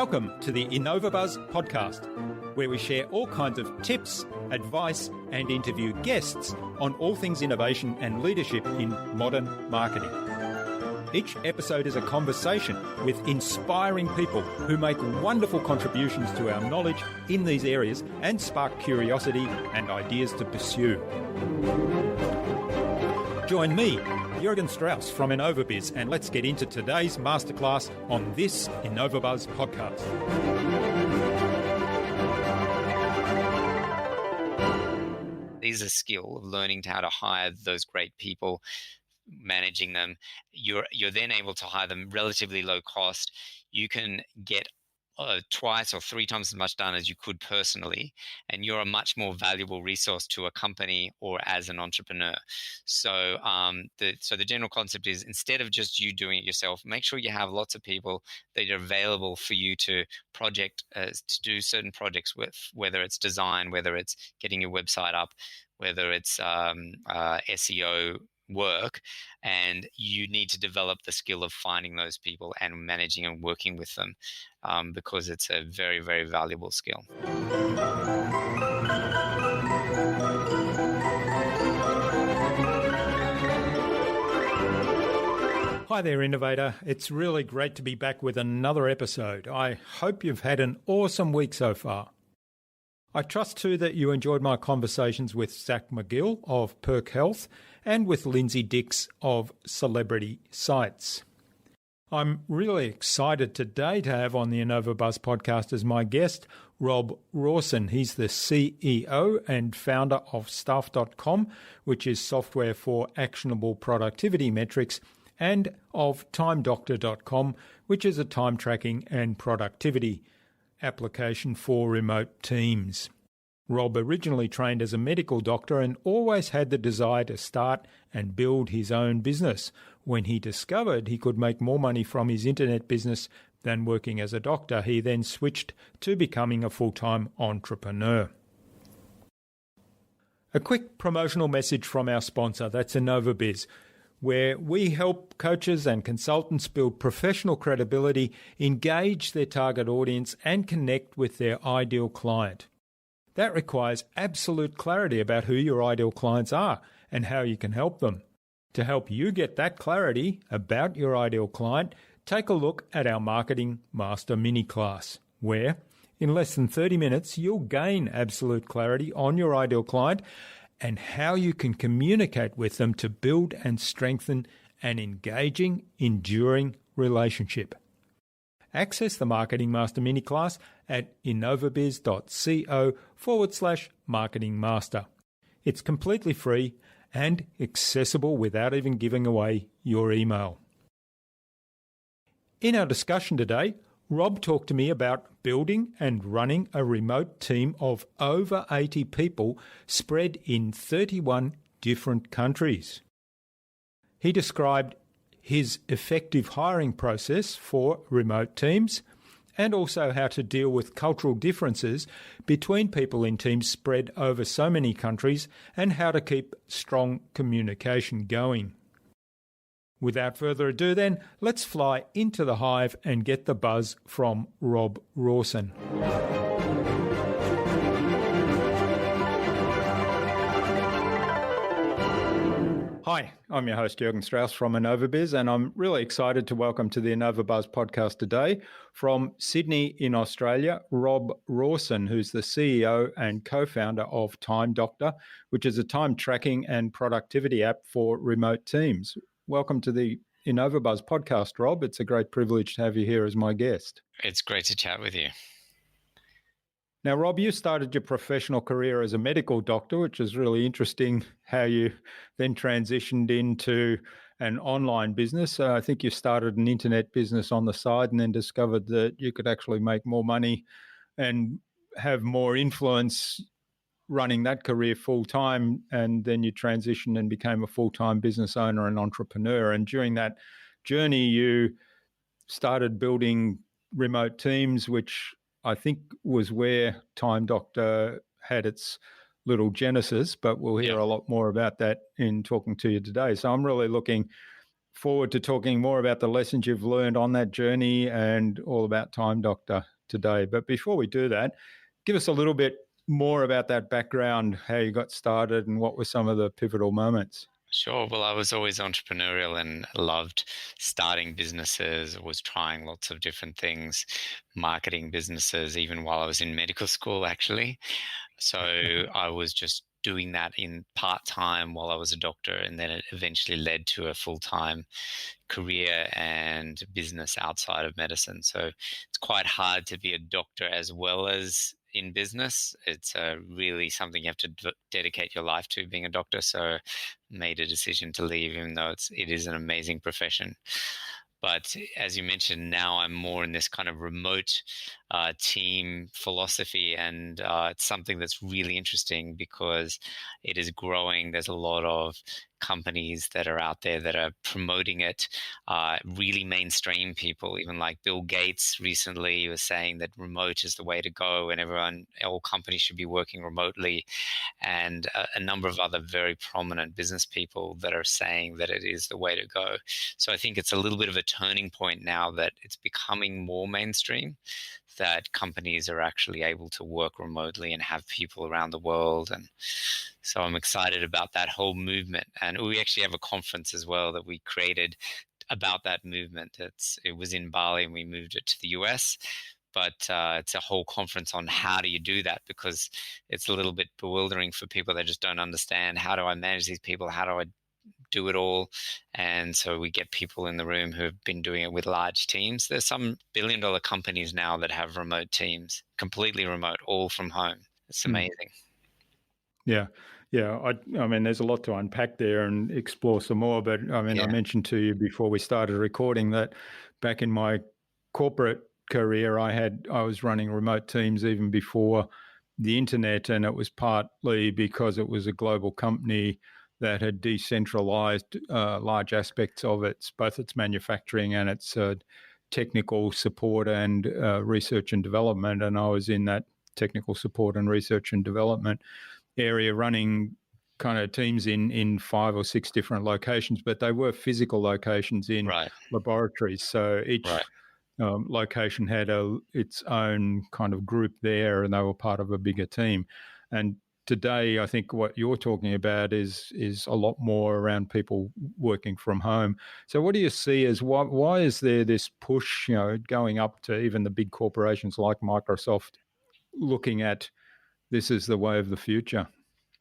Welcome to the InnovaBuzz podcast, where we share all kinds of tips, advice, and interview guests on all things innovation and leadership in modern marketing. Each episode is a conversation with inspiring people who make wonderful contributions to our knowledge in these areas and spark curiosity and ideas to pursue. Join me, Jürgen Strauss from InnovaBuzz, and let's get into today's masterclass on this InnovaBuzz podcast. Is a skill of learning how to hire those great people, managing them. You're then able to hire them relatively low cost. You can get twice or three times as much done as you could personally, and you're a much more valuable resource to a company or as an entrepreneur. So the general concept is, instead of just you doing it yourself, make sure you have lots of people that are available for you to do certain projects with, whether it's design, whether it's getting your website up, whether it's SEO work, and you need to develop the skill of finding those people and managing and working with them, because it's a very, very valuable skill. Hi there, Innovator. It's really great to be back with another episode. I hope you've had an awesome week so far. I trust too that you enjoyed my conversations with Zach McGill of Perk Health and with Lindsay Dix of Celebrity Sites. I'm really excited today to have on the InnovaBuzz podcast as my guest, Rob Rawson. He's the CEO and founder of Staff.com, which is software for actionable productivity metrics, and of TimeDoctor.com, which is a time tracking and productivity application for remote teams. Rob originally trained as a medical doctor and always had the desire to start and build his own business. When he discovered he could make more money from his internet business than working as a doctor, he then switched to becoming a full-time entrepreneur. A quick promotional message from our sponsor, that's InnovaBuzz, where we help coaches and consultants build professional credibility, engage their target audience, and connect with their ideal client. That requires absolute clarity about who your ideal clients are and how you can help them. To help you get that clarity about your ideal client, take a look at our Marketing Master mini class, where in less than 30 minutes you'll gain absolute clarity on your ideal client and how you can communicate with them to build and strengthen an engaging, enduring relationship. Access the Marketing Master mini class at innovabiz.co/Marketing Master. It's completely free and accessible without even giving away your email. In our discussion today, Rob talked to me about building and running a remote team of over 80 people spread in 31 different countries. He described his effective hiring process for remote teams and also how to deal with cultural differences between people in teams spread over so many countries and how to keep strong communication going. Without further ado then, let's fly into the hive and get the buzz from Rob Rawson. Hi, I'm your host Jürgen Strauss from InnovaBuzz, and I'm really excited to welcome to the InnovaBuzz podcast today from Sydney in Australia, Rob Rawson, who's the CEO and co-founder of TimeDoctor, which is a time tracking and productivity app for remote teams. Welcome to the InnovaBuzz podcast, Rob. It's a great privilege to have you here as my guest. It's great to chat with you. Now, Rob, you started your professional career as a medical doctor, which is really interesting how you then transitioned into an online business. I think you started an internet business on the side and then discovered that you could actually make more money and have more influence running that career full-time, and then you transitioned and became a full-time business owner and entrepreneur. And during that journey, you started building remote teams, which I think was where TimeDoctor had its little genesis, but we'll hear a lot more about that in talking to you today. So I'm really looking forward to talking more about the lessons you've learned on that journey and all about TimeDoctor today. But before we do that, give us a little bit more about that background, how you got started and what were some of the pivotal moments. Sure. Well, I was always entrepreneurial and loved starting businesses, was trying lots of different things, marketing businesses, even while I was in medical school, actually. So I was just doing that in part time while I was a doctor. And then it eventually led to a full time career and business outside of medicine. So it's quite hard to be a doctor as well as in business. It's really something you have to dedicate your life to, being a doctor. So made a decision to leave, even though it is an amazing profession. But as you mentioned, now I'm more in this kind of remote team philosophy, and it's something that's really interesting because it is growing. There's a lot of companies that are out there that are promoting it, really mainstream people, even like Bill Gates recently was saying that remote is the way to go and all companies should be working remotely, and a number of other very prominent business people that are saying that it is the way to go. So I think it's a little bit of a turning point now that it's becoming more mainstream, that companies are actually able to work remotely and have people around the world. And so I'm excited about that whole movement. And we actually have a conference as well that we created about that movement. It was in Bali and we moved it to the US. But it's a whole conference on how do you do that, because it's a little bit bewildering for people that just don't understand, how do I manage these people? How do I do it all? And so we get people in the room who have been doing it with large teams. There's some billion-dollar companies now that have remote teams, completely remote, all from home. It's amazing. Yeah. Yeah. I mean, there's a lot to unpack there and explore some more. But I mean, I mentioned to you before we started recording that back in my corporate career, I was running remote teams even before the internet, and it was partly because it was a global company that had decentralized large aspects of both its manufacturing and its technical support and research and development. And I was in that technical support and research and development area running kind of teams in 5 or 6 different locations, but they were physical locations in laboratories. So each location had its own kind of group there, and they were part of a bigger team. And today, I think what you're talking about is a lot more around people working from home. So what do you see as why is there this push, going up to even the big corporations like Microsoft looking at this is the way of the future?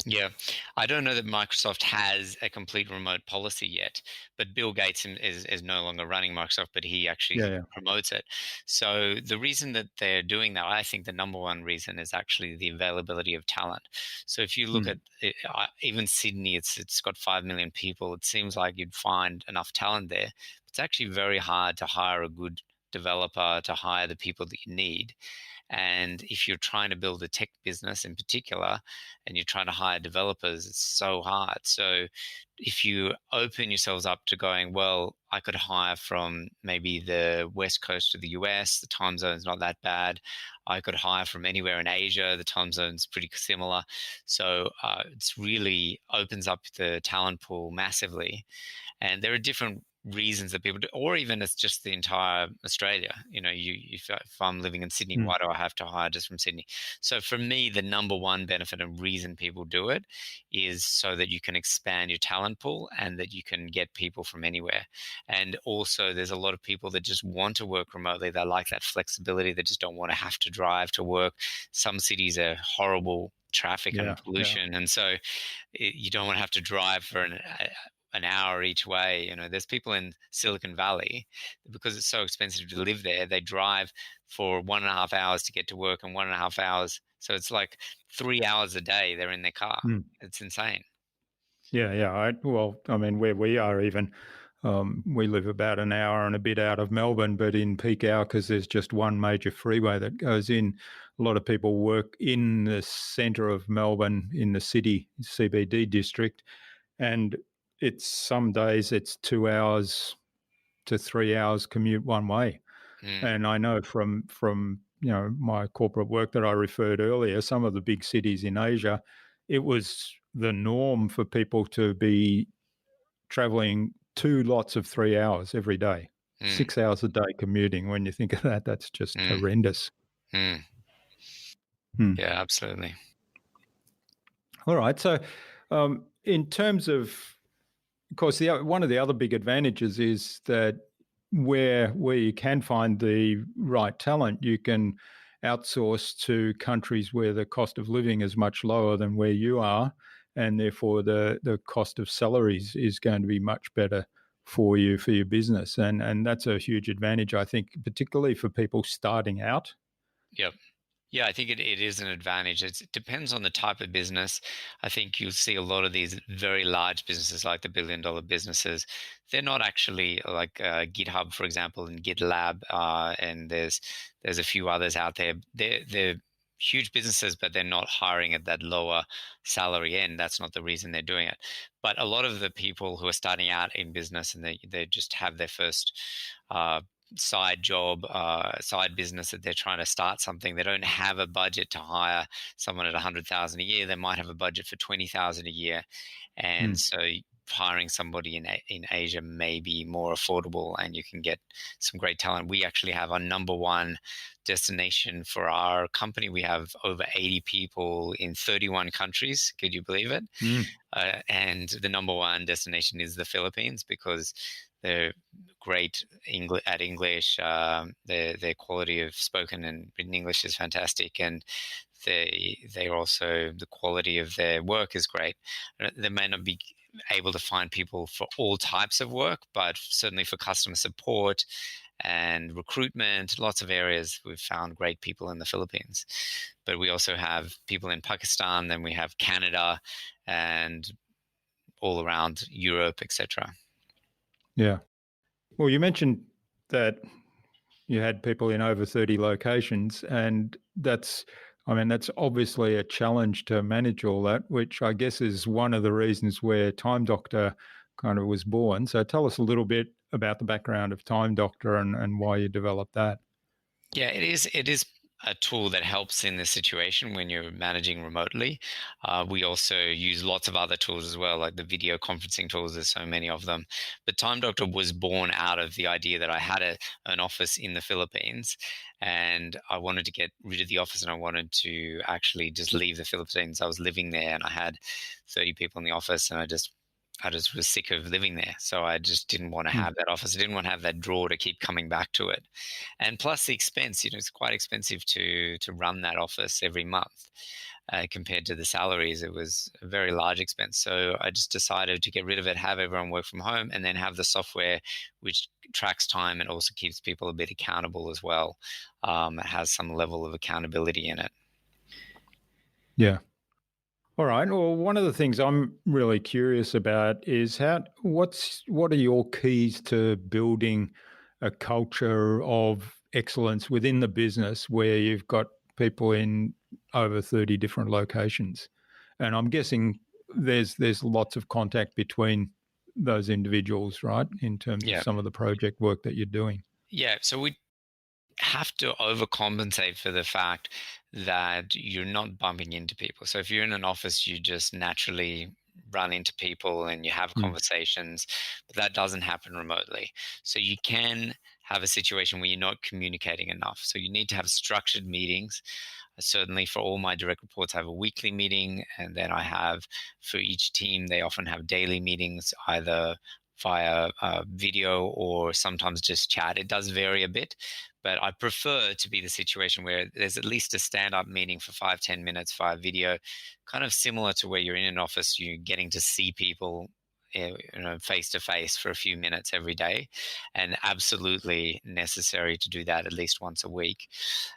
Yeah, I don't know that Microsoft has a complete remote policy yet, but Bill Gates is no longer running Microsoft, but he actually promotes it. So the reason that they're doing that, I think the number one reason is actually the availability of talent. So if you look at it, even Sydney, it's got 5 million people. It seems like you'd find enough talent there. It's actually very hard to hire a good developer, to hire the people that you need. And if you're trying to build a tech business in particular and you're trying to hire developers, it's so hard. So if you open yourselves up to going, well, I could hire from maybe the West Coast of the US, the time zone's not that bad. I could hire from anywhere in Asia, the time zone's pretty similar. So it's really opens up the talent pool massively. And there are different reasons that people do, or even it's just the entire Australia. If I'm living in Sydney, why do I have to hire just from Sydney? So for me, the number one benefit and reason people do it is so that you can expand your talent pool and that you can get people from anywhere. And also there's a lot of people that just want to work remotely. They like that flexibility. They just don't want to have to drive to work. Some cities are horrible traffic and pollution. And so you don't want to have to drive for an hour each way. There's people in Silicon Valley, because it's so expensive to live there, they drive for 1.5 hours to get to work and 1.5 hours. So it's like 3 hours a day they're in their car. It's insane. Yeah. Well, I mean, where we are even, we live about an hour and a bit out of Melbourne, but in peak hour, because there's just one major freeway that goes in, a lot of people work in the centre of Melbourne in the city CBD district. And some days it's 2 hours to 3 hours commute one way. And I know from my corporate work that I referred earlier, some of the big cities in Asia, it was the norm for people to be traveling 2 lots of 3 hours every day, 6 hours a day commuting. When you think of that, that's just horrendous. Mm. Hmm. Yeah, absolutely. All right. So, in terms of course, one of the other big advantages is that where you can find the right talent, you can outsource to countries where the cost of living is much lower than where you are, and therefore the cost of salaries is going to be much better for you for your business, and that's a huge advantage, I think, particularly for people starting out. Yep. Yeah, I think it is an advantage. It depends on the type of business. I think you'll see a lot of these very large businesses, like the billion-dollar businesses. They're not actually like GitHub, for example, and GitLab, and there's a few others out there. They're huge businesses, but they're not hiring at that lower salary end. That's not the reason they're doing it. But a lot of the people who are starting out in business and they just have their first uh, side job, side business that they're trying to start something. They don't have a budget to hire someone at 100,000 a year. They might have a budget for 20,000 a year, and Mm. so hiring somebody in Asia may be more affordable, and you can get some great talent. We actually have our number one destination for our company. We have over 80 people in 31 countries. Could you believe it? Mm. And the number one destination is the Philippines because they're great at English. Their quality of spoken and written English is fantastic, and they're also the quality of their work is great. They may not be able to find people for all types of work, but certainly for customer support and recruitment, lots of areas we've found great people in the Philippines. But we also have people in Pakistan, then we have Canada, and all around Europe, etc. Yeah. Well, you mentioned that you had people in over 30 locations, and that's obviously a challenge to manage all that, which I guess is one of the reasons where Time Doctor kind of was born. So tell us a little bit about the background of Time Doctor and why you developed that. Yeah, it is. It is a tool that helps in this situation when you're managing remotely. We also use lots of other tools as well, like the video conferencing tools. There's so many of them. But Time Doctor was born out of the idea that I had an office in the Philippines, and I wanted to get rid of the office, and I wanted to actually just leave the Philippines. I was living there, and I had 30 people in the office, and I just was sick of living there. So I just didn't want to Mm. have that office. I didn't want to have that drawer to keep coming back to it. And plus the expense, it's quite expensive to run that office every month. Compared to the salaries, it was a very large expense. So I just decided to get rid of it, have everyone work from home, and then have the software which tracks time and also keeps people a bit accountable as well. It has some level of accountability in it. Yeah. All right. Well, one of the things I'm really curious about is what are your keys to building a culture of excellence within the business where you've got people in over 30 different locations? And I'm guessing there's lots of contact between those individuals, right? In terms of Yeah. some of the project work that you're doing. Yeah. So we have to overcompensate for the fact that you're not bumping into people. So if you're in an office, you just naturally run into people and you have Mm. conversations, but that doesn't happen remotely. So you can have a situation where you're not communicating enough. So you need to have structured meetings. Certainly, for all my direct reports, I have a weekly meeting, and then I have for each team, they often have daily meetings, either via video or sometimes just chat. It does vary a bit, but I prefer to be the situation where there's at least a stand-up meeting for 5-10 minutes via video, kind of similar to where you're in an office, you're getting to see people face to face for a few minutes every day, and absolutely necessary to do that at least once a week.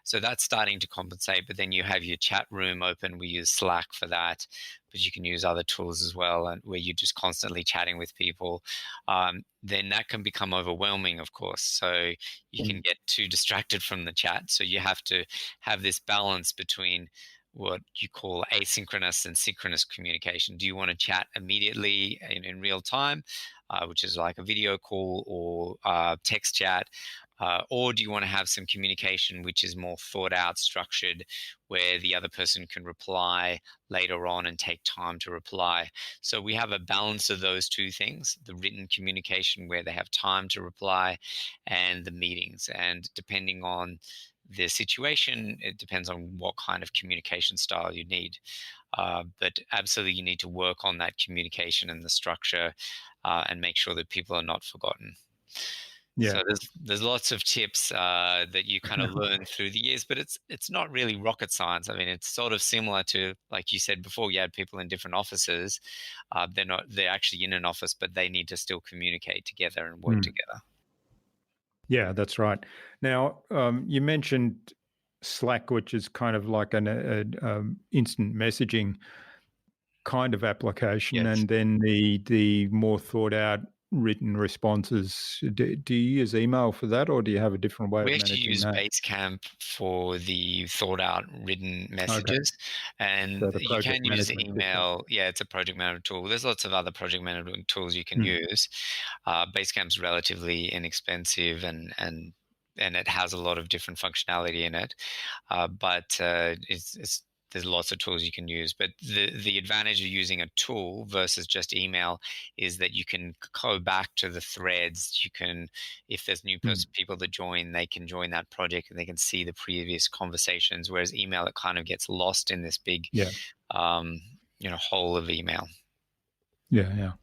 So that's starting to compensate. But then you have your chat room open. We use Slack for that, but you can use other tools as well, and where you're just constantly chatting with people. Then that can become overwhelming, of course. So you can get too distracted from the chat. So you have to have this balance between what you call asynchronous and synchronous communication. Do you want to chat immediately in real time, which is like a video call or text chat? Or do you want to have some communication which is more thought out, structured, where the other person can reply later on and take time to reply? So we have a balance of those two things, the written communication where they have time to reply, and the meetings. And depending on the situation. It depends on what kind of communication style you need. But absolutely, you need to work on that communication and the structure, and make sure that people are not forgotten. Yeah. So there's lots of tips that you kind of learn through the years, but it's not really rocket science. I mean, it's sort of similar to, like you said before, you had people in different offices. They're actually in an office, but they need to still communicate together and work Mm. together. Yeah, that's right. Now, you mentioned Slack, which is kind of like an instant messaging kind of application, Yes. and then the more thought out written responses. Do you use email for that, or do you have a different way We of actually managing use that? Basecamp for the thought out written Okay, messages, and so the you project can use management system. email. Yeah, it's a project management tool. There's lots of other project management tools you can Mm, use. Basecamp's relatively inexpensive, and it has a lot of different functionality in it. But it's there's lots of tools you can use. But the advantage of using a tool versus just email is that you can go back to the threads. You can, if there's new mm, people that join, they can join that project and they can see the previous conversations. Whereas email, it kind of gets lost in this big, yeah, um, hole of email. yeah.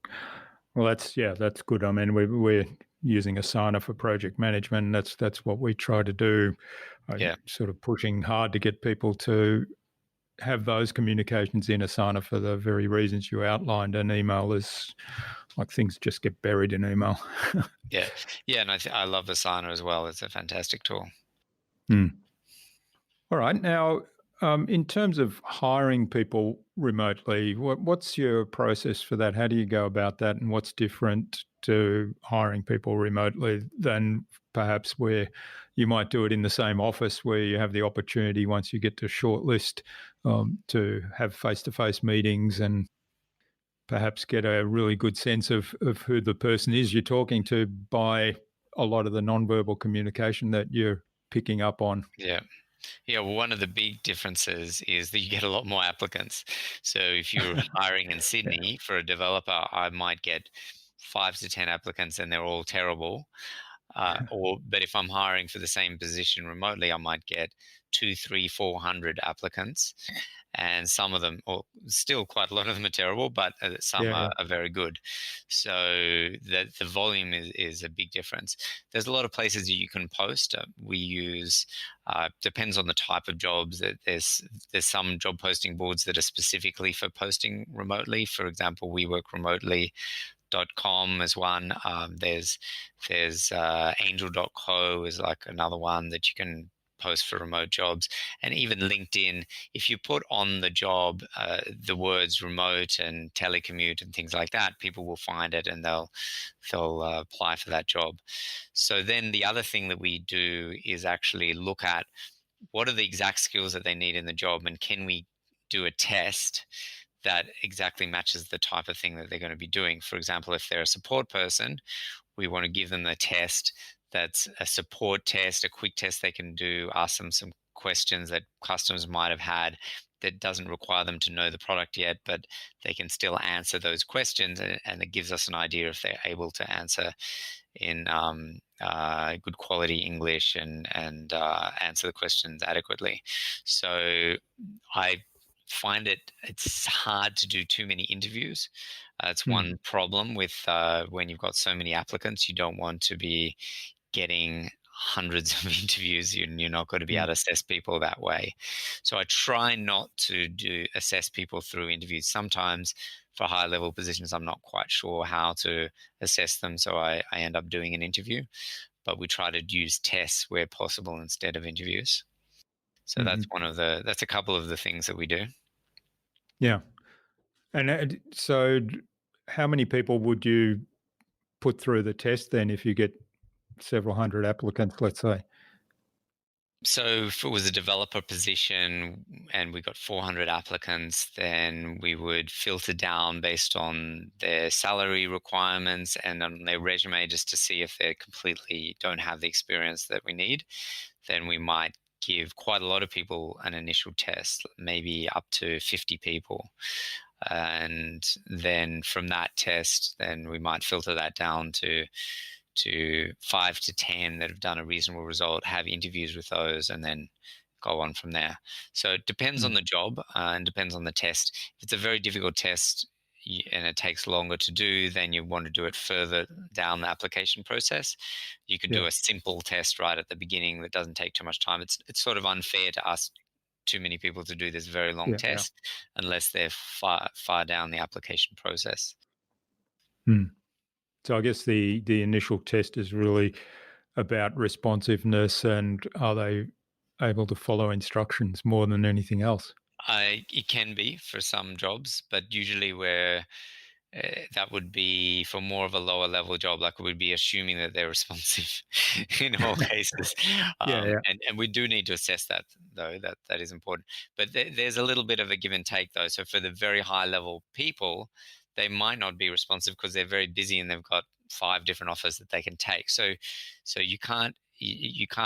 Well, that's good. I mean, we're using Asana for project management, and that's what we try to do. I'm Yeah. sort of pushing hard to get people to have those communications in Asana for the very reasons you outlined. And email is like things just get buried in email. Yeah. Yeah. And I love Asana as well. It's a fantastic tool. Mm. All right. Now, in terms of hiring people remotely, what's your process for that? How do you go about that? And what's different to hiring people remotely than perhaps where you might do it in the same office where you have the opportunity once you get to shortlist to have face to face meetings and perhaps get a really good sense of who the person is you're talking to by a lot of the nonverbal communication that you're picking up on. Yeah. Yeah, well, one of the big differences is that you get a lot more applicants. So if you're hiring in Yeah. Sydney for a developer, I might get 5 to 10 applicants and they're all terrible. But if I'm hiring for the same position remotely, I might get two, three, 400 applicants, and some of them, or still quite a lot of them, are terrible, but some Yeah, yeah. are very good. So the volume is a big difference. There's a lot of places that you can post. We use, depends on the type of jobs. That there's some job posting boards that are specifically for posting remotely. For example, we work remotely. .com is one. There's angel.co is like another one that you can post for remote jobs. And even LinkedIn, if you put on the job the words remote and telecommute and things like that, people will find it and they'll apply for that job. So then the other thing that we do is actually look at what are the exact skills that they need in the job, and can we do a test that exactly matches the type of thing that they're going to be doing. For example, if they're a support person, we want to give them a test that's a support test, a quick test they can do, ask them some questions that customers might have had that doesn't require them to know the product yet, but they can still answer those questions, and it gives us an idea if they're able to answer in good quality English and answer the questions adequately. So I find it's hard to do too many interviews. It's Hmm. one problem with when you've got so many applicants. You don't want to be getting hundreds of interviews. You're not going to be able Hmm. to assess people that way. So I try not to assess people through interviews. Sometimes for high level positions, I'm not quite sure how to assess them, so I end up doing an interview. But we try to use tests where possible instead of interviews. So Hmm. that's a couple of the things that we do. Yeah. And so, how many people would you put through the test then if you get several hundred applicants, let's say? So if it was a developer position and we got 400 applicants, then we would filter down based on their salary requirements and on their resume just to see if they completely don't have the experience that we need. Then we might give quite a lot of people an initial test, maybe up to 50 people. And then from that test, then we might filter that down to to 5 to 10 that have done a reasonable result, have interviews with those, and then go on from there. So it depends on the job and depends on the test. If it's a very difficult test and it takes longer to do, then you want to do it further down the application process. You can do Yeah. a simple test right at the beginning that doesn't take too much time. It's sort of unfair to ask too many people to do this very long Yeah. Yeah. test unless they're far down the application process. Hmm. So I guess the initial test is really about responsiveness and are they able to follow instructions more than anything else? It can be for some jobs, but usually where that would be for more of a lower level job, like we'd be assuming that they're responsive in all cases. Yeah. Yeah. And we do need to assess that, though, that is important. But there's a little bit of a give and take, though. So for the very high level people, they might not be responsive because they're very busy and they've got 5 different offers that they can take. So you can't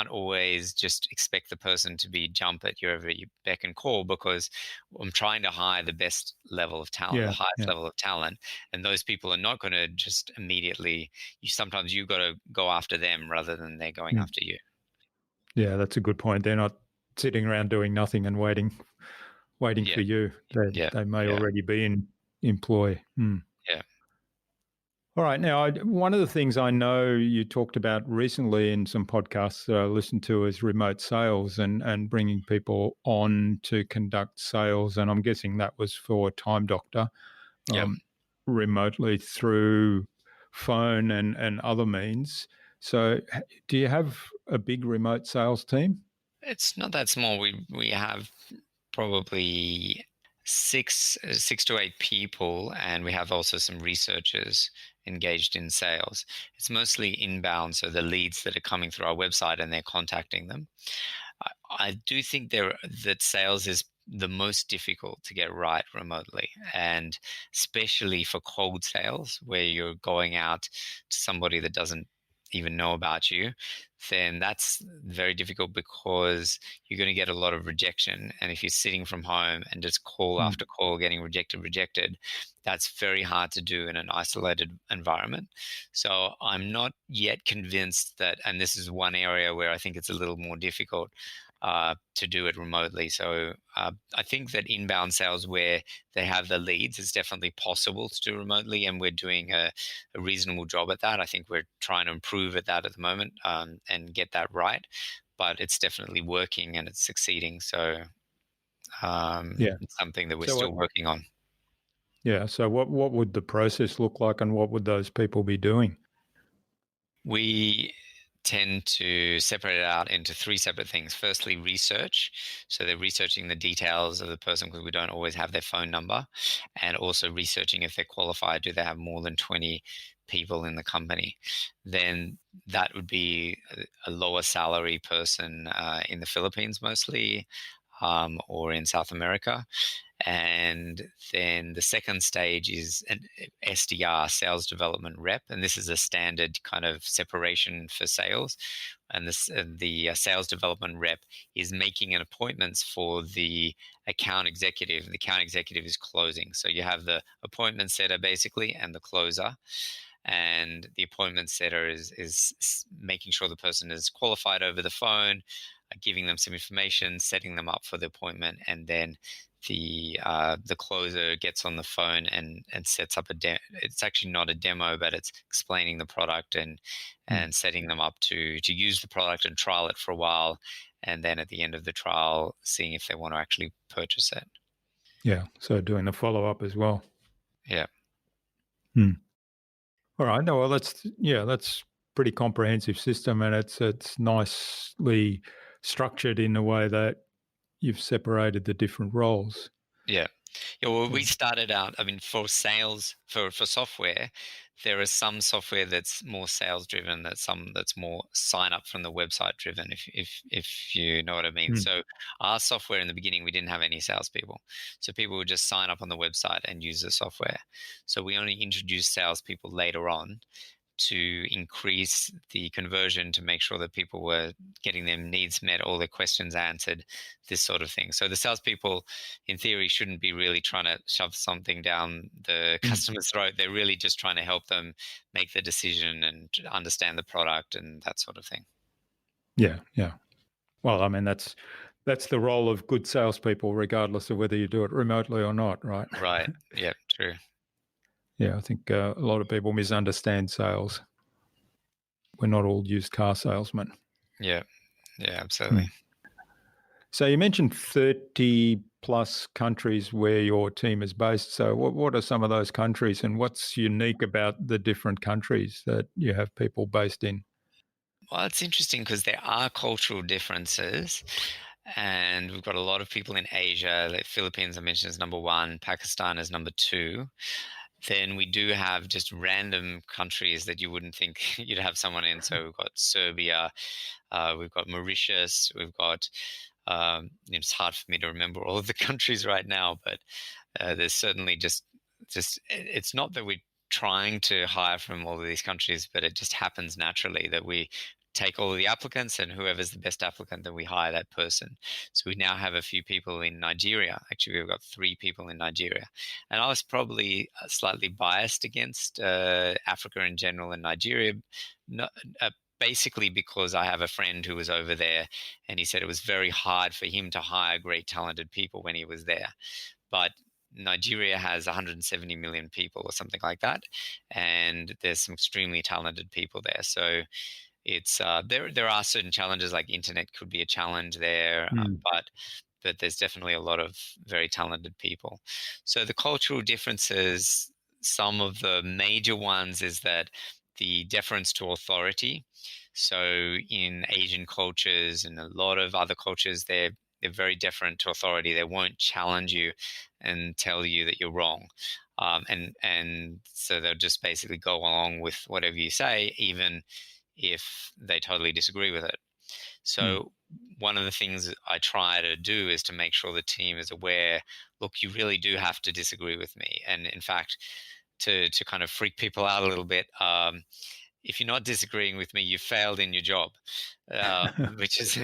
always just expect the person to be jump at your every beck and call, because I'm trying to hire the best level of talent, the Yeah. highest Yeah. level of talent, and those people are not going to just immediately. Sometimes you got to go after them rather than they're going Mm. after you. Yeah, that's a good point. They're not sitting around doing nothing and waiting Yeah, for you. yeah, They may yeah, already be in employ. Hmm. yeah, All right. Now, one of the things I know you talked about recently in some podcasts that I listened to is remote sales and bringing people on to conduct sales. And I'm guessing that was for Time Doctor, yeah. um, remotely through phone and other means. So, do you have a big remote sales team? It's not that small. We have probably six to eight people, and we have also some researchers engaged in sales. It's mostly inbound, so the leads that are coming through our website and they're contacting them. I do think that sales is the most difficult to get right remotely, and especially for cold sales where you're going out to somebody that doesn't even know about you, then that's very difficult because you're going to get a lot of rejection. And if you're sitting from home and just call Mm. after call getting rejected, that's very hard to do in an isolated environment. So I'm not yet convinced that, and this is one area where I think it's a little more difficult to do it remotely. So I think that inbound sales where they have the leads is definitely possible to do remotely, and we're doing a reasonable job at that. I think we're trying to improve at that at the moment and get that right, but it's definitely working and it's succeeding. So Yeah. it's something that we're So, still working on. what would the process look like, and what would those people be doing? We tend to separate it out into 3 separate things. Firstly, research. So they're researching the details of the person because we don't always have their phone number, and also researching if they're qualified. Do they have more than 20 people in the company? Then that would be a lower salary person in the Philippines mostly, or in South America. And then the second stage is an SDR, sales development rep. And this is a standard kind of separation for sales. And the sales development rep is making an appointments for the account executive. The account executive is closing. So you have the appointment setter basically and the closer. And the appointment setter is making sure the person is qualified over the phone, giving them some information, setting them up for the appointment, and then the closer gets on the phone and sets up a demo. It's actually not a demo, but it's explaining the product Mm. and setting them up to use the product and trial it for a while, and then at the end of the trial, seeing if they want to actually purchase it. Yeah. So, doing the follow up as well. Yeah, Hmm. All right. No, well, that's pretty comprehensive system, and it's nicely structured in the way that you've separated the different roles. yeah. Yeah, well, Yeah. we started out, I mean, for sales, for software, there is some software that's more sales driven, that's some that's more sign up from the website driven, if you know what I mean. Mm. So our software in the beginning, we didn't have any salespeople. So people would just sign up on the website and use the software. So we only introduced salespeople later on. to increase the conversion, to make sure that people were getting their needs met, all their questions answered, this sort of thing. So the salespeople, in theory, shouldn't be really trying to shove something down the Mm. customer's throat. They're really just trying to help them make the decision and understand the product and that sort of thing. Yeah, yeah. Well, I mean, that's the role of good salespeople, regardless of whether you do it remotely or not, right? Right. Yeah, true. Yeah, I think a lot of people misunderstand sales. We're not all used car salesmen. Yeah. Yeah, Hmm. absolutely. So you mentioned 30 plus countries where your team is based. So what are some of those countries, and what's unique about the different countries that you have people based in? Well, it's interesting because there are cultural differences, and we've got a lot of people in Asia. Like Philippines, I mentioned, is number one. Pakistan is number two. Then we do have just random countries that you wouldn't think you'd have someone in. So we've got Serbia, we've got Mauritius, we've got. It's hard for me to remember all of the countries right now, but there's certainly just it's not that we're trying to hire from all of these countries, but it just happens naturally that we take all of the applicants, and whoever's the best applicant, then we hire that person. So we now have a few people in Nigeria. Actually, we've got 3 people in Nigeria, and I was probably slightly biased against Africa in general and Nigeria. No, basically because I have a friend who was over there, and he said it was very hard for him to hire great talented people when he was there. But Nigeria has 170 million people or something like that, and there's some extremely talented people there. So it's there are certain challenges, like internet could be a challenge there, Mm. but there's definitely a lot of very talented people. So the cultural differences, some of the major ones is that the deference to authority. So in Asian cultures and a lot of other cultures, they're very deferent to authority. They won't challenge you and tell you that you're wrong. And so they'll just basically go along with whatever you say, even if they totally disagree with it. Mm. So one of the things that I try to do is to make sure the team is aware, look, you really do have to disagree with me. And in fact, to kind of freak people out a little bit, if you're not disagreeing with me, you failed in your job, which is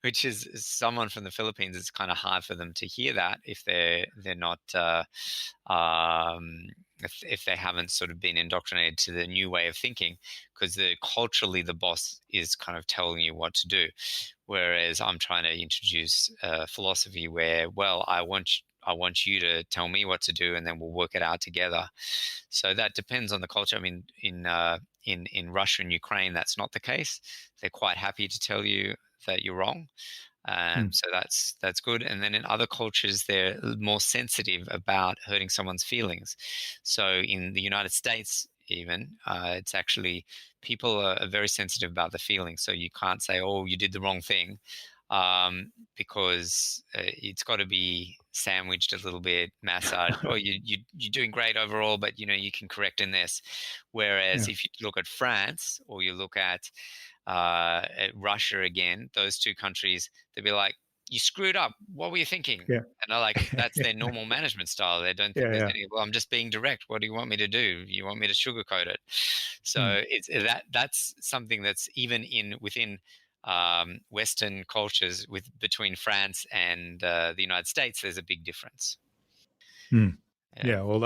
which is someone from the Philippines. It's kind of hard for them to hear that if they're not if they haven't sort of been indoctrinated to the new way of thinking, because culturally the boss is kind of telling you what to do, whereas I'm trying to introduce a philosophy where, well, I want you to tell me what to do, and then we'll work it out together. So that depends on the culture. I mean, in Russia and Ukraine, that's not the case. They're quite happy to tell you that you're wrong. Mm. So that's good. And then in other cultures, they're more sensitive about hurting someone's feelings. So in the United States, even it's actually people are very sensitive about the feelings. So you can't say, "Oh, you did the wrong thing," because it's got to be sandwiched a little bit, massaged. Oh, you're doing great overall, but you can correct in this. Whereas Yeah, if you look at France or you look at Russia again, those two countries, they'd be like, "You screwed up. What were you thinking?" yeah, And I like that's their normal management style. They don't think yeah, there's yeah. any. Well, I'm just being direct. What do you want me to do? You want me to sugarcoat it? Mm. So that's something that's even within Western cultures between France and the United States. There's a big difference. Mm. Yeah. Yeah, well,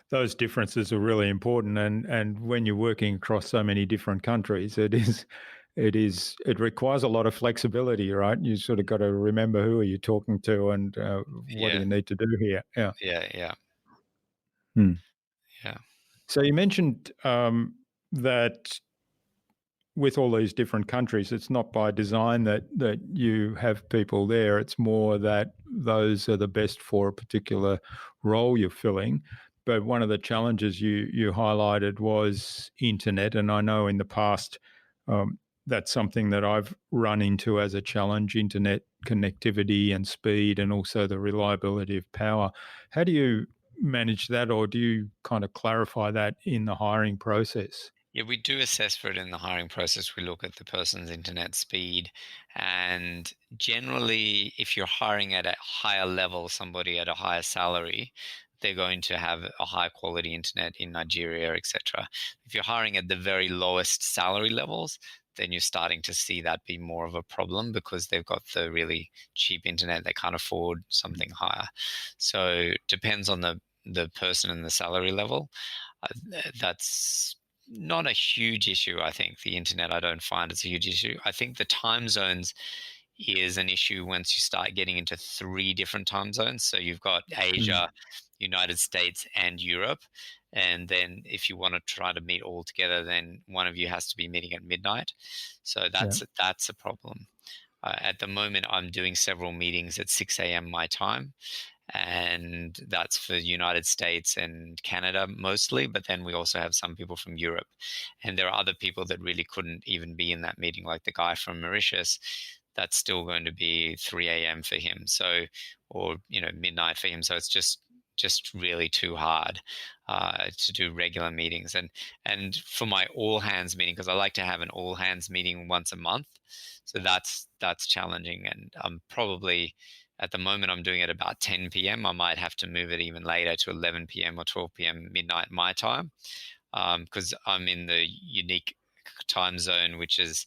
those differences are really important, and when you're working across so many different countries, it requires a lot of flexibility, right? You sort of got to remember who are you talking to, and what do Yeah. you need to do here? Yeah. Yeah. Yeah. Hmm. Yeah. So you mentioned that with all these different countries, it's not by design that you have people there. It's more that those are the best for a particular role you're filling. But one of the challenges you highlighted was internet, and I know in the past that's something that I've run into as a challenge: internet connectivity and speed, and also the reliability of power. How do you manage that, or do you kind of clarify that in the hiring process? Yeah, we do assess for it in the hiring process. We look at the person's internet speed. And generally, if you're hiring at a higher level, somebody at a higher salary, they're going to have a high quality internet in Nigeria, etc. If you're hiring at the very lowest salary levels, then you're starting to see that be more of a problem because they've got the really cheap internet. They can't afford something higher. So depends on the person and the salary level. That's not a huge issue. I think the internet, I don't find it's a huge issue. I think the time zones is an issue once you start getting into 3 different time zones. So you've got Mm. Asia, United States, and Europe. And then if you want to try to meet all together, then one of you has to be meeting at midnight. So Yeah. that's a problem. At the moment, I'm doing several meetings at 6 a.m. my time, and that's for the United States and Canada mostly, but then we also have some people from Europe. And there are other people that really couldn't even be in that meeting, like the guy from Mauritius. That's still going to be 3 a.m. for him. So, or, midnight for him. So it's just really too hard to do regular meetings. And for my all hands meeting, because I like to have an all hands meeting once a month, so that's challenging. And I'm probably at the moment I'm doing it about 10 p.m. I might have to move it even later to 11 p.m. or 12 p.m. midnight my time, because I'm in the unique time zone, which is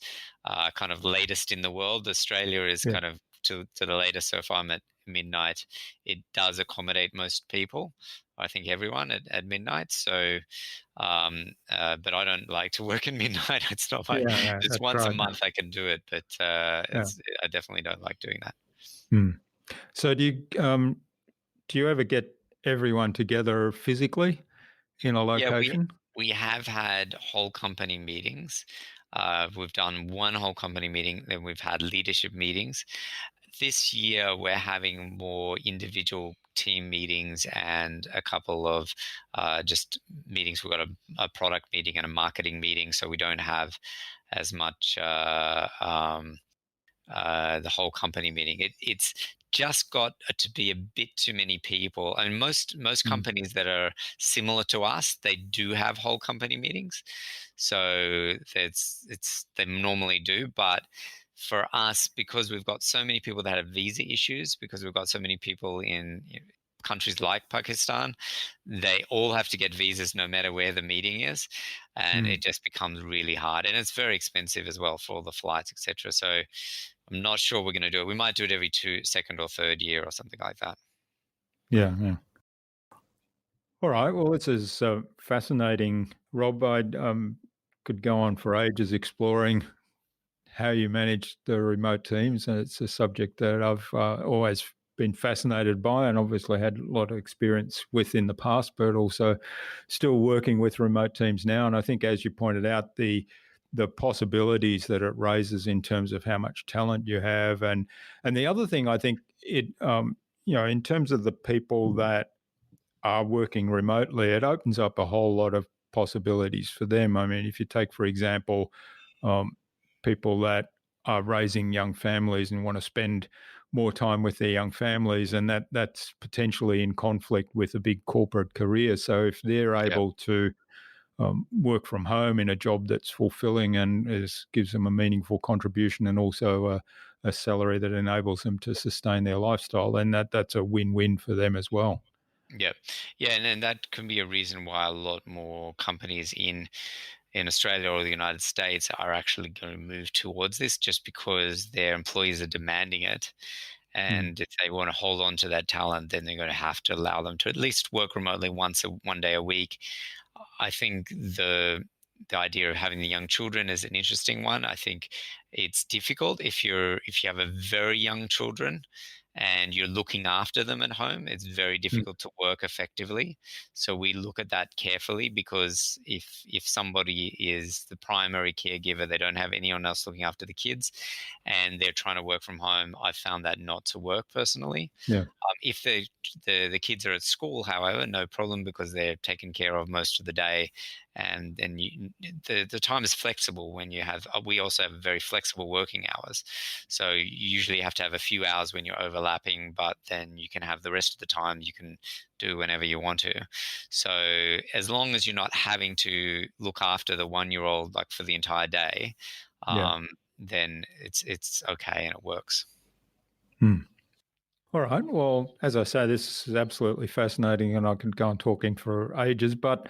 kind of latest in the world. Australia is Yeah. kind of to the latest. So if I'm at midnight, it does accommodate most people. I think everyone at midnight. So, but I don't like to work at midnight. It's not my. Yeah, yeah, Just that's once a right. month I can do it, but Yeah. I definitely don't like doing that. Hmm. So do you ever get everyone together physically in a Yeah, location? we have had whole company meetings. We've done one whole company meeting, then we've had leadership meetings. This year, we're having more individual team meetings and a couple of just meetings. We've got a product meeting and a marketing meeting, so we don't have as much the whole company meeting. It's just got to be a bit too many people. I mean, most Mm. companies that are similar to us, they do have whole company meetings. So they normally do, but for us, because we've got so many people that have visa issues, because we've got so many people in countries like Pakistan, they all have to get visas no matter where the meeting is, and Mm. it just becomes really hard, and it's very expensive as well for all the flights, etc. So I'm not sure we're going to do it. We might do it every second or third year or something like that. Yeah, yeah. All right. Well, this is fascinating, Rob. I could go on for ages exploring how you manage the remote teams, and it's a subject that I've always been fascinated by, and obviously had a lot of experience with in the past, but also still working with remote teams now. And I think, as you pointed out, the possibilities that it raises in terms of how much talent you have, and the other thing I think it in terms of the people that are working remotely, it opens up a whole lot of possibilities for them. I mean, if you take, for example, um, people that are raising young families and want to spend more time with their young families, and that's potentially in conflict with a big corporate career. So if they're Yeah. able to work from home in a job that's fulfilling and gives them a meaningful contribution, and also a salary that enables them to sustain their lifestyle, then that's a win-win for them as well. Yeah. Yeah. And that can be a reason why a lot more companies in Australia or the United States are actually going to move towards this, just because their employees are demanding it. Mm. And if they want to hold on to that talent, then they're going to have to allow them to at least work remotely one day a week. I think the idea of having the young children is an interesting one. I think it's difficult if you have a very young children and you're looking after them at home. It's very Mm. difficult to work effectively. So we look at that carefully, because if somebody is the primary caregiver, they don't have anyone else looking after the kids, and they're trying to work from home, I found that not to work personally. Yeah. If the kids are at school, however, no problem, because they're taken care of most of the day, and then the time is flexible when you have. We also have very flexible working hours, so you usually have to have a few hours when you're overlapping, but then you can have the rest of the time you can do whenever you want to. So as long as you're not having to look after the 1 year old like for the entire day, Yeah. then it's okay and it works. Mm. All right. Well, as I say, this is absolutely fascinating, and I could go on talking for ages, but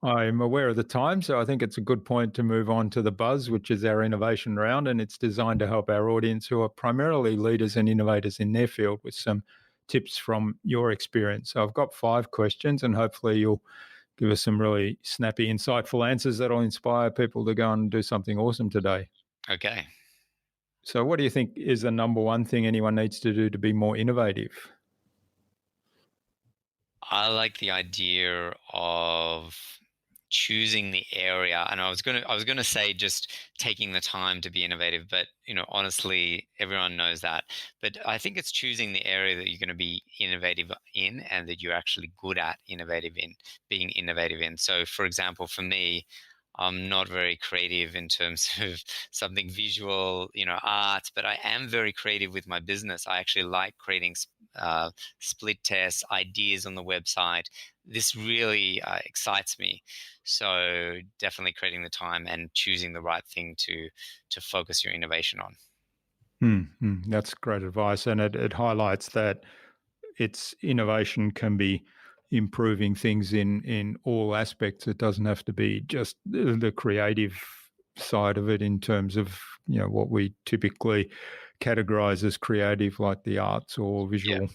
I'm aware of the time. So I think it's a good point to move on to the buzz, which is our innovation round. And it's designed to help our audience, who are primarily leaders and innovators in their field, with some tips from your experience. So I've got 5 questions, and hopefully you'll give us some really snappy, insightful answers that'll inspire people to go and do something awesome today. Okay. So, what do you think is the number one thing anyone needs to do to be more innovative? I like the idea of choosing the area, and I was gonna say just taking the time to be innovative, but honestly, everyone knows that. But I think it's choosing the area that you're going to be innovative in, and that you're actually good at being innovative in. So, for example, for me, I'm not very creative in terms of something visual, art, but I am very creative with my business. I actually like creating split tests, ideas on the website. This really excites me. So definitely creating the time and choosing the right thing to focus your innovation on. That's great advice, and it highlights that its innovation can be improving things in all aspects. It doesn't have to be just the creative side of it in terms of what we typically categorize as creative, like the arts or Yeah, visual.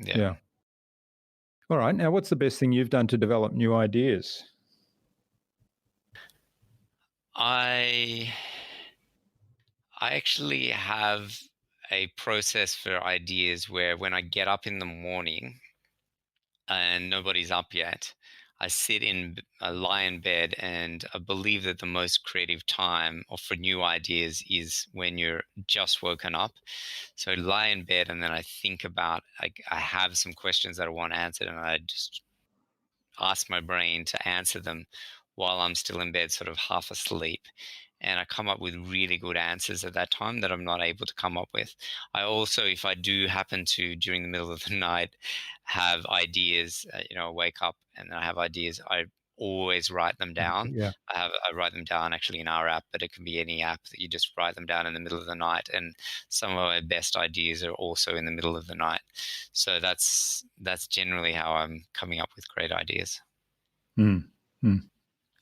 yeah. Yeah. All right. Now, what's the best thing you've done to develop new ideas? I I actually have a process for ideas where when I get up in the morning and nobody's up yet, I lie in bed, and I believe that the most creative time or for new ideas is when you're just woken up. So I lie in bed, and then I think about, I have some questions that I want answered, and I just ask my brain to answer them while I'm still in bed, sort of half asleep. And I come up with really good answers at that time that I'm not able to come up with. I also, if I do happen to, during the middle of the night, have ideas, wake up and I have ideas, I always write them down. Yeah. I write them down actually in our app, but it can be any app that you just write them down in the middle of the night. And some of my best ideas are also in the middle of the night. So that's generally how I'm coming up with great ideas. Mm. Mm.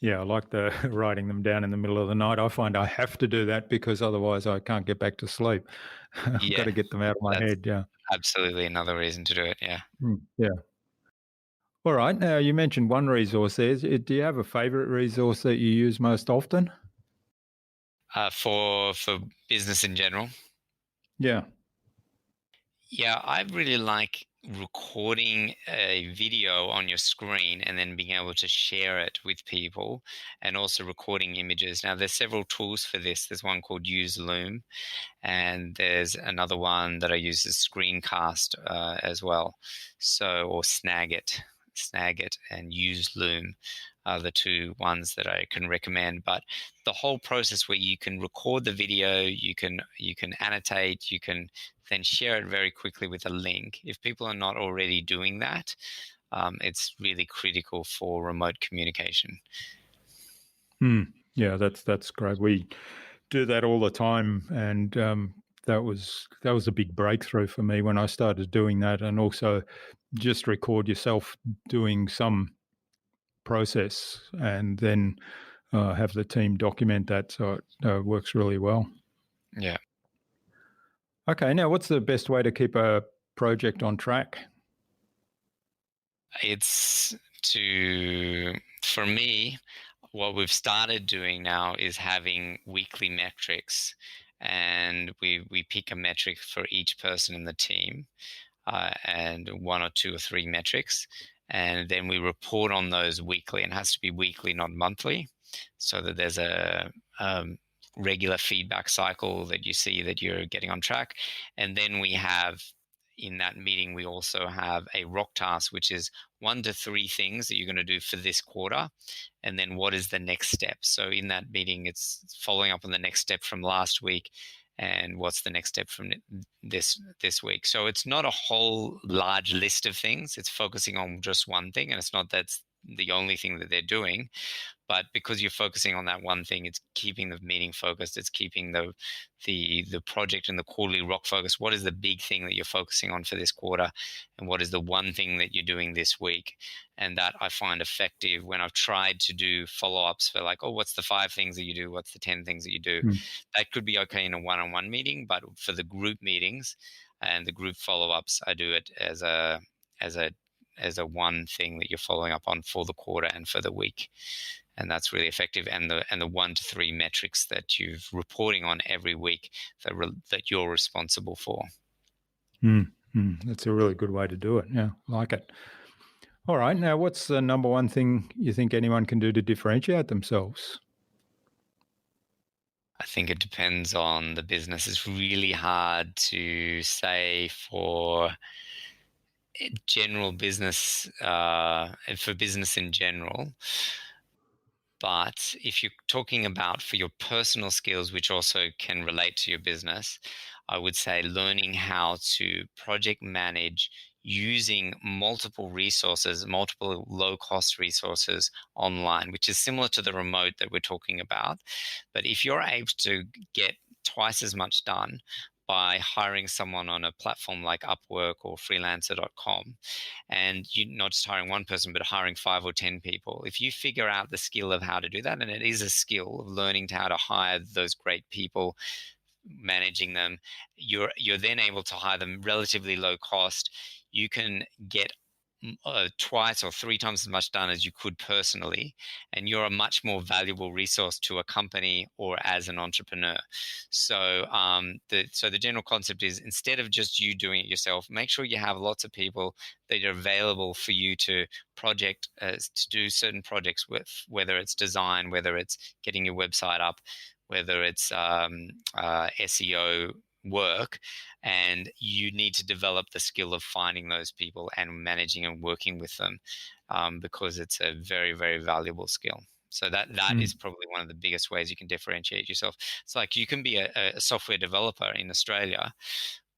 Yeah, I like the writing them down in the middle of the night. I find I have to do that because otherwise I can't get back to sleep. I've got Yeah, to get them out of my that's head. Yeah. absolutely another reason to do it. Yeah. Yeah. All right. Now, you mentioned one resource there. Do you have a favorite resource that you use most often? For business in general. Yeah. Yeah, I really like recording a video on your screen and then being able to share it with people, and also recording images. Now, there's several tools for this. There's one called Use Loom, and there's another one that I use as Screencast as well. So, or Snagit and Use Loom are the two ones that I can recommend. But the whole process where you can record the video, you can annotate, you can then share it very quickly with a link. If people are not already doing that, it's really critical for remote communication. Hmm. Yeah, that's great. We do that all the time, and that was a big breakthrough for me when I started doing that, and also just record yourself doing some process, and then have the team document that, so it works really well. Yeah. Okay, now what's the best way to keep a project on track? It's for me, what we've started doing now is having weekly metrics, and we pick a metric for each person in the team, and one or two or three metrics, and then we report on those weekly. And it has to be weekly, not monthly, so that there's a regular feedback cycle that you see that you're getting on track. And then we have, in that meeting, we also have a rock task, which is 1 to 3 things that you're going to do for this quarter, and then what is the next step. So in that meeting, it's following up on the next step from last week, and what's the next step from this week. So it's not a whole large list of things. It's focusing on just one thing, and it's not that's the only thing that they're doing, But because you're focusing on that one thing, it's keeping the meeting focused. It's keeping the project and the quarterly rock focused. What is the big thing that you're focusing on for this quarter? And what is the one thing that you're doing this week? And that I find effective when I've tried to do follow-ups for like, oh, what's the 5 things that you do? What's the 10 things that you do? That could be okay in a one-on-one meeting, but for the group meetings and the group follow-ups, I do it as a one thing that you're following up on for the quarter and for the week. And that's really effective. And the 1 to 3 metrics that you're reporting on every week that you're responsible for. That's a really good way to do it. Yeah, I like it. All right. Now, what's the number one thing you think anyone can do to differentiate themselves? I think it depends on the business. It's really hard to say for general business, for business in general. But if you're talking about for your personal skills, which also can relate to your business, I would say learning how to project manage using multiple resources, multiple low-cost resources online, which is similar to the remote that we're talking about. But if you're able to get twice as much done by hiring someone on a platform like Upwork or freelancer.com, and you're not just hiring one person, but hiring 5 or 10 people. If you figure out the skill of how to do that, and it is a skill of learning how to hire those great people, managing them, you're then able to hire them relatively low cost. You can get twice or 3 times as much done as you could personally, and you're a much more valuable resource to a company or as an entrepreneur. So the general concept is, instead of just you doing it yourself, make sure you have lots of people that are available for you to to do certain projects with, whether it's design, whether it's getting your website up, whether it's SEO work, and you need to develop the skill of finding those people and managing and working with them, because it's a very, very valuable skill. So that is probably one of the biggest ways you can differentiate yourself. It's like you can be a software developer in Australia,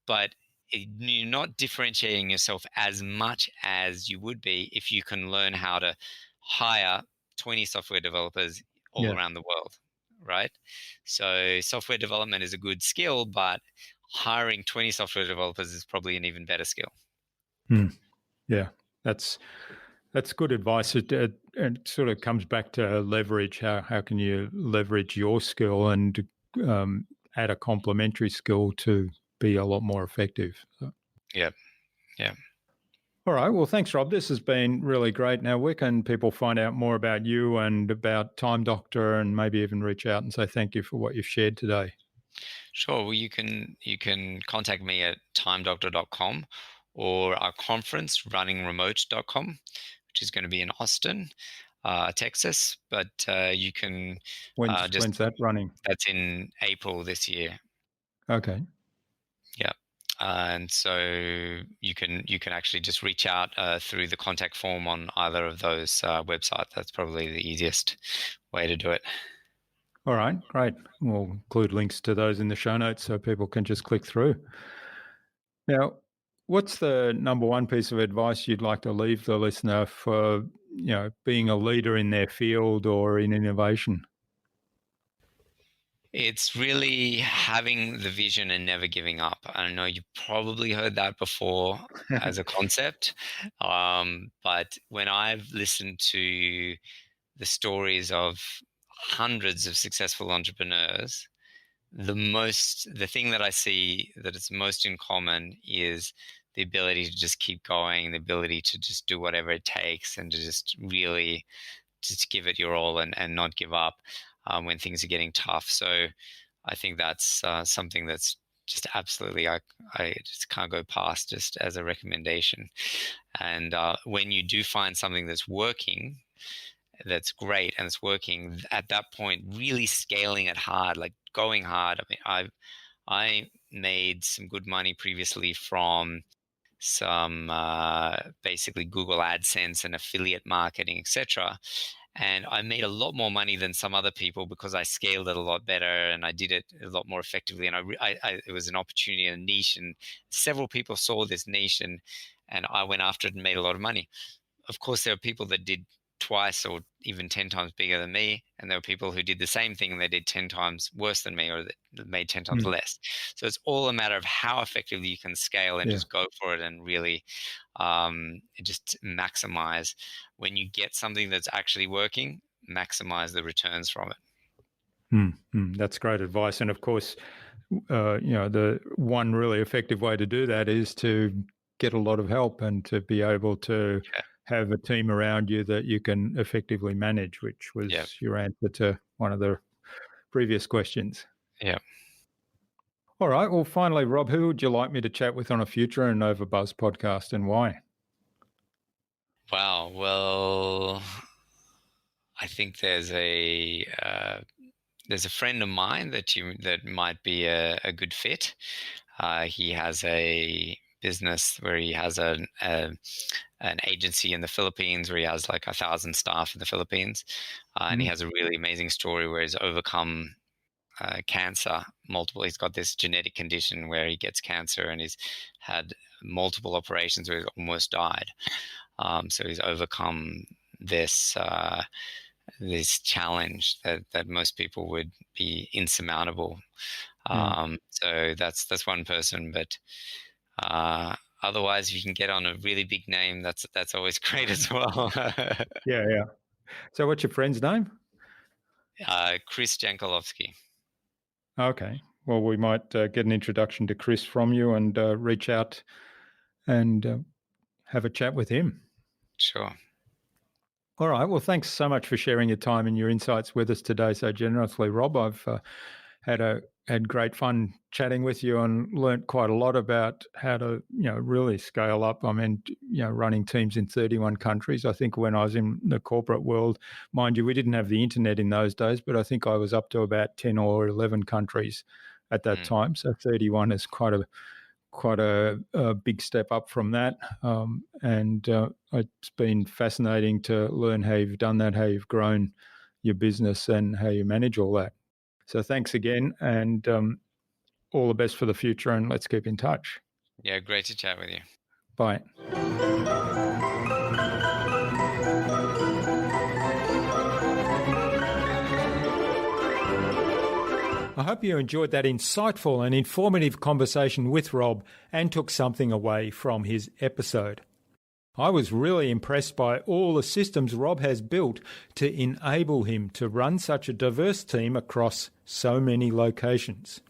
but you're not differentiating yourself as much as you would be if you can learn how to hire 20 software developers all around the world, right? So software development is a good skill, but hiring 20 software developers is probably an even better skill. Yeah, that's good advice. It sort of comes back to leverage. How can you leverage your skill and add a complementary skill to be a lot more effective? So. Yeah. All right. Well, thanks, Rob. This has been really great. Now, where can people find out more about you and about Time Doctor, and maybe even reach out and say thank you for what you've shared today? Sure. Well, you can contact me at timedoctor.com or our conference, runningremote.com, which is going to be in Austin, Texas. But you can when's that running? That's in April this year. Okay. Yeah. And so you can actually just reach out through the contact form on either of those websites. That's probably the easiest way to do it. All right, great. We'll include links to those in the show notes so people can just click through. Now, what's the number one piece of advice you'd like to leave the listener for, being a leader in their field or in innovation? It's really having the vision and never giving up. I know you've probably heard that before as a concept, but when I've listened to the stories of hundreds of successful entrepreneurs, the thing that I see that it's most in common is the ability to just keep going, the ability to just do whatever it takes, and to just really just give it your all and not give up when things are getting tough. So I think that's something that's just absolutely I just can't go past, just as a recommendation. And when you do find something that's working, that's great, and it's working, at that point really scaling it hard, like going hard. I mean, I made some good money previously from some basically Google AdSense and affiliate marketing, etc. And I made a lot more money than some other people because I scaled it a lot better and I did it a lot more effectively. And it was an opportunity, a niche, and several people saw this niche, and I went after it and made a lot of money. Of course, there are people that did twice or even 10 times bigger than me, and there were people who did the same thing and they did 10 times worse than me, or that made 10 times less. So it's all a matter of how effectively you can scale and just go for it and really just maximize. When you get something that's actually working, maximize the returns from it. That's great advice. And of course, the one really effective way to do that is to get a lot of help and to be able to have a team around you that you can effectively manage, which was your answer to one of the previous questions. Yeah. All right. Well, finally, Rob, who would you like me to chat with on a future InnovaBuzz podcast, and why? Wow. Well, I think there's a friend of mine that might be a good fit. He has a business where he has an agency in the Philippines where he has like 1,000 staff in the Philippines, and he has a really amazing story where he's overcome cancer multiple. He's got this genetic condition where he gets cancer, and he's had multiple operations where he's almost died. So he's overcome this challenge that most people would be insurmountable. So that's one person, but otherwise, if you can get on a really big name, that's always great as well. Yeah. So what's your friend's name? Chris Jankolovsky. Okay. Well, we might get an introduction to Chris from you and reach out and have a chat with him. Sure. All right. Well, thanks so much for sharing your time and your insights with us today so generously, Rob. I've had great fun chatting with you and learnt quite a lot about how to, really scale up. I mean, running teams in 31 countries. I think when I was in the corporate world, mind you, we didn't have the internet in those days, but I think I was up to about 10 or 11 countries at that time. So 31 is quite a big step up from that. And it's been fascinating to learn how you've done that, how you've grown your business and how you manage all that. So thanks again, and all the best for the future, and let's keep in touch. Yeah, great to chat with you. Bye. I hope you enjoyed that insightful and informative conversation with Rob and took something away from his episode. I was really impressed by all the systems Rob has built to enable him to run such a diverse team across so many locations.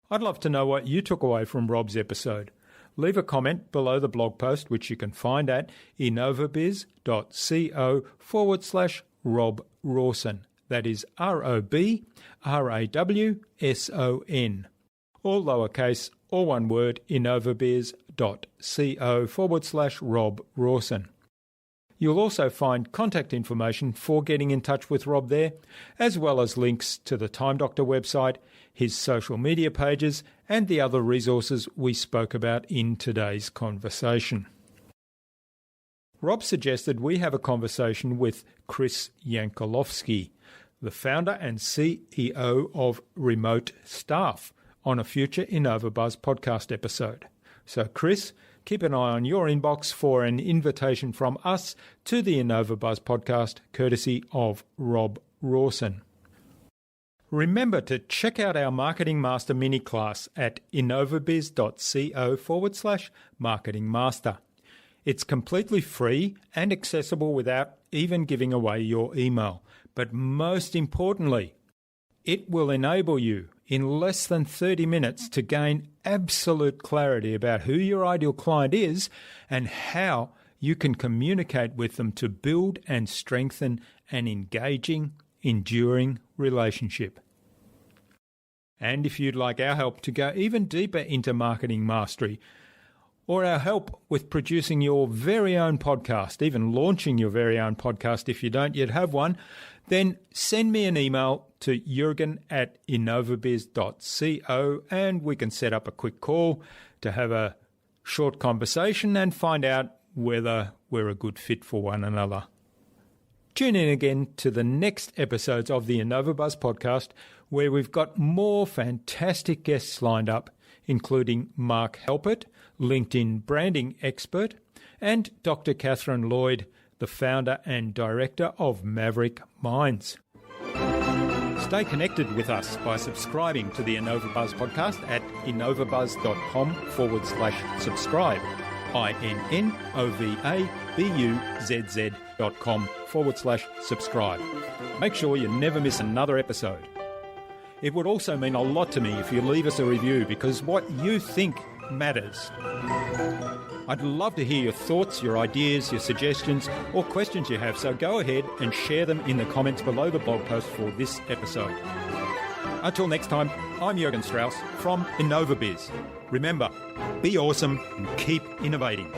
I'd love to know what you took away from Rob's episode. Leave a comment below the blog post, which you can find at innovabiz.co/Rob Rawson. That is ROBRAWSON. All lowercase, all one word, innovabiz.co/Rob Rawson. You'll also find contact information for getting in touch with Rob there, as well as links to the Time Doctor website, his social media pages, and the other resources we spoke about in today's conversation. Rob suggested we have a conversation with Chris Jankolovsky, the founder and CEO of Remote Staff, on a future InnovaBuzz podcast episode. So, Chris, keep an eye on your inbox for an invitation from us to the InnovaBuzz podcast, courtesy of Rob Rawson. Remember to check out our Marketing Master mini class at innovabiz.co/Marketing Master. It's completely free and accessible without even giving away your email. But most importantly, it will enable you in less than 30 minutes to gain absolute clarity about who your ideal client is and how you can communicate with them to build and strengthen an engaging, enduring relationship. And if you'd like our help to go even deeper into marketing mastery, or our help with producing your very own podcast, even launching your very own podcast if you don't yet have one, then send me an email to jurgen@innovabiz.co and we can set up a quick call to have a short conversation and find out whether we're a good fit for one another. Tune in again to the next episodes of the InnovaBuzz podcast, where we've got more fantastic guests lined up, including Mark Halpert, LinkedIn branding expert, and Dr. Catherine Lloyd, the founder and director of Maverick Minds. Stay connected with us by subscribing to the InnovaBuzz podcast at innovabuzz.com/subscribe. innovabuzz.com/subscribe. Make sure you never miss another episode. It would also mean a lot to me if you leave us a review, because what you think matters. I'd love to hear your thoughts, your ideas, your suggestions, or questions you have, so go ahead and share them in the comments below the blog post for this episode. Until next time, I'm Jürgen Strauss from InnovaBuzz. Remember, be awesome and keep innovating.